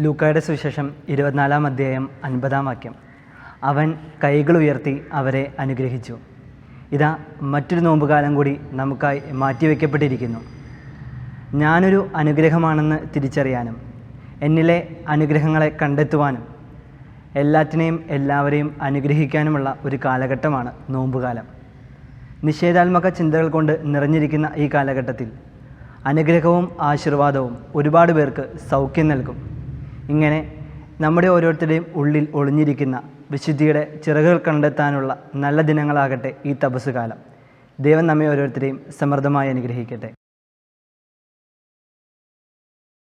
ലൂക്കായുടെ സുവിശേഷം 24 അധ്യായം 50 വാക്യം. അവൻ കൈകൾ ഉയർത്തി അവരെ അനുഗ്രഹിച്ചു. ഇതാ മറ്റൊരു നോമ്പുകാലം കൂടി നമുക്കായി മാറ്റിവെക്കപ്പെട്ടിരിക്കുന്നു. ഞാനൊരു അനുഗ്രഹമാണെന്ന് തിരിച്ചറിയാനും എന്നിലെ അനുഗ്രഹങ്ങളെ കണ്ടെത്തുവാനും എല്ലാറ്റിനെയും എല്ലാവരെയും അനുഗ്രഹിക്കാനുമുള്ള ഒരു കാലഘട്ടമാണ് നോമ്പുകാലം. നിഷേധാത്മക ചിന്തകൾ കൊണ്ട് നിറഞ്ഞിരിക്കുന്ന ഈ കാലഘട്ടത്തിൽ അനുഗ്രഹവും ആശീർവാദവും ഒരുപാട് പേർക്ക് സൗഖ്യം നൽകും. ഇങ്ങനെ നമ്മുടെ ഓരോരുത്തരുടെയും ഉള്ളിൽ ഒളിഞ്ഞിരിക്കുന്ന വിശുദ്ധിയുടെ ചിറകുകൾ കണ്ടെത്താനുള്ള നല്ല ദിനങ്ങളാകട്ടെ ഈ തപസ്സുകാലം. ദൈവം നമ്മെ ഓരോരുത്തരെയും സമൃദ്ധമായി അനുഗ്രഹിക്കട്ടെ.